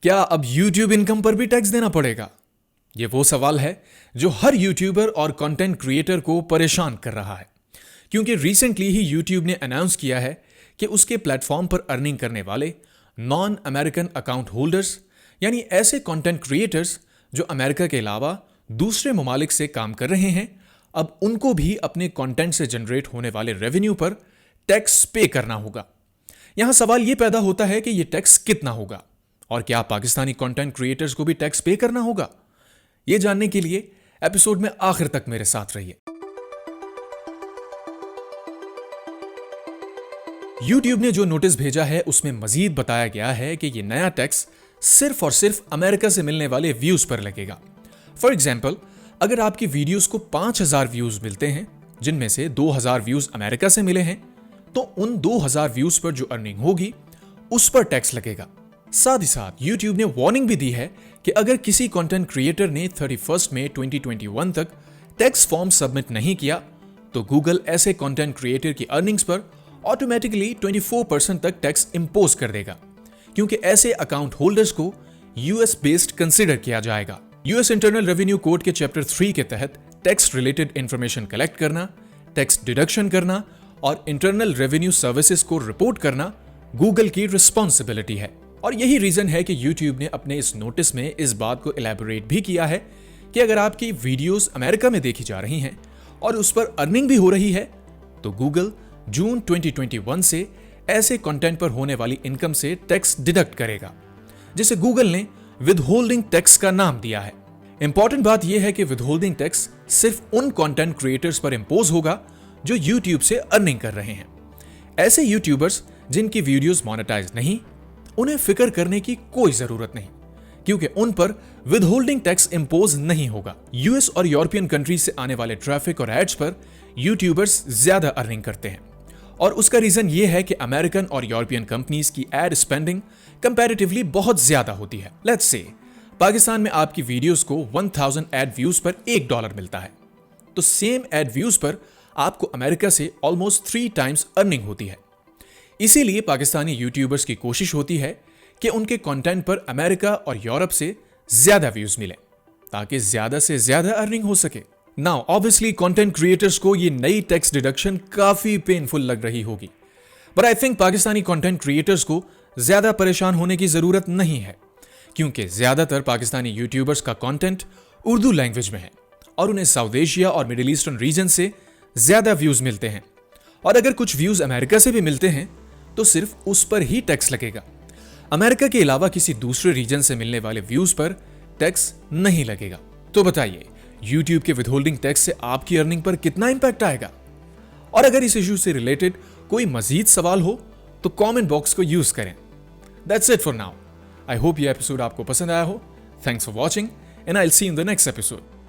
क्या अब YouTube income पर भी टैक्स देना पड़ेगा? ये वो सवाल है जो हर यूट्यूबर और कंटेंट क्रिएटर को परेशान कर रहा है, क्योंकि रिसेंटली ही YouTube ने अनाउंस किया है कि उसके प्लेटफॉर्म पर अर्निंग करने वाले नॉन अमेरिकन अकाउंट होल्डर्स, यानी ऐसे कंटेंट क्रिएटर्स जो अमेरिका के अलावा दूसरे ममालिक से काम कर रहे हैं, अब उनको भी अपने कंटेंट से जनरेट होने वाले रेवेन्यू पर टैक्स पे करना होगा। यहां सवाल यह पैदा होता है कि यह टैक्स कितना होगा और क्या पाकिस्तानी कंटेंट क्रिएटर्स को भी टैक्स पे करना होगा? यह जानने के लिए एपिसोड में आखिर तक मेरे साथ रहिए। YouTube ने जो नोटिस भेजा है उसमें मजीद बताया गया है कि यह नया टैक्स सिर्फ और सिर्फ अमेरिका से मिलने वाले व्यूज पर लगेगा। फॉर एग्जाम्पल, अगर आपकी वीडियोस को 5000 व्यूज मिलते हैं, जिनमें से 2000 व्यूज अमेरिका से मिले हैं, तो उन 2000 व्यूज पर जो अर्निंग होगी उस पर टैक्स लगेगा। साथ ही साथ YouTube ने वार्निंग भी दी है कि अगर किसी कंटेंट क्रिएटर ने 31 मई 2021 तक टैक्स फॉर्म सबमिट नहीं किया तो गूगल ऐसे कंटेंट क्रिएटर की अर्निंग्स पर ऑटोमेटिकली 24% तक टैक्स इंपोज कर देगा, क्योंकि ऐसे अकाउंट होल्डर्स को यूएस बेस्ड कंसिडर किया जाएगा। यूएस इंटरनल रेवेन्यू कोड के चैप्टर 3 के तहत टैक्स रिलेटेड इंफॉर्मेशन कलेक्ट करना, टैक्स डिडक्शन करना और इंटरनल रेवेन्यू सर्विसेज को रिपोर्ट करना गूगल की रिस्पॉन्सिबिलिटी है। और यही रीजन है कि YouTube ने अपने इस नोटिस में इस बात को इलैबोरेट भी किया है कि अगर आपकी वीडियोस अमेरिका में देखी जा रही हैं और उस पर अर्निंग भी हो रही है, तो गूगल जून 2021 से ऐसे कंटेंट पर होने वाली इनकम से टैक्स डिडक्ट करेगा, जिसे गूगल ने विदहोल्डिंग टैक्स का नाम दिया है। इंपॉर्टेंट बात यह है कि विदहोल्डिंग टैक्स सिर्फ उन कंटेंट क्रिएटर्स पर इंपोज होगा जो YouTube से अर्निंग कर रहे हैं। ऐसे यूट्यूबर्स जिनकी वीडियोस मोनेटाइज नहीं, उन्हें फिक्र करने की कोई जरूरत नहीं, क्योंकि उन पर विदहोल्डिंग टैक्स इंपोज नहीं होगा। यूएस और यूरोपियन कंट्रीज से आने वाले ट्रैफिक और एड्स पर यूट्यूबर्स ज्यादा अर्निंग करते हैं, और उसका रीजन यह है कि अमेरिकन और यूरोपियन कंपनीज की एड स्पेंडिंग कंपैरेटिवली बहुत ज्यादा होती है। लेट्स से पाकिस्तान में आपकी वीडियोस को 1000 एड व्यूज पर $1 मिलता है, तो सेम एड व्यूज पर आपको अमेरिका से ऑलमोस्ट 3 टाइम्स अर्निंग होती है। इसीलिए पाकिस्तानी यूट्यूबर्स की कोशिश होती है कि उनके कंटेंट पर अमेरिका और यूरोप से ज्यादा व्यूज मिले, ताकि ज्यादा से ज्यादा अर्निंग हो सके। नाउ ऑब्वियसली कंटेंट क्रिएटर्स को ये नई टैक्स डिडक्शन काफी पेनफुल लग रही होगी, but I think Pakistani content creators को ज्यादा परेशान होने की जरूरत नहीं है, क्योंकि ज्यादातर पाकिस्तानी यूट्यूबर्स का कंटेंट उर्दू लैंग्वेज में है और उन्हें साउथ एशिया और मिडिल ईस्टर्न रीजन से ज्यादा व्यूज मिलते हैं। और अगर कुछ व्यूज अमेरिका से भी मिलते हैं तो सिर्फ उस पर ही टैक्स लगेगा। अमेरिका के अलावा किसी दूसरे रीजन से मिलने वाले व्यूज पर टैक्स नहीं लगेगा। तो बताइए, YouTube के विदहोल्डिंग टैक्स से आपकी अर्निंग पर कितना इंपैक्ट आएगा? और अगर इस इशू से रिलेटेड कोई मजीद सवाल हो तो कमेंट बॉक्स को यूज करें। That's it for now. I hope ये एपिसोड आपको पसंद आया हो। Thanks for watching and I will see you in the next episode.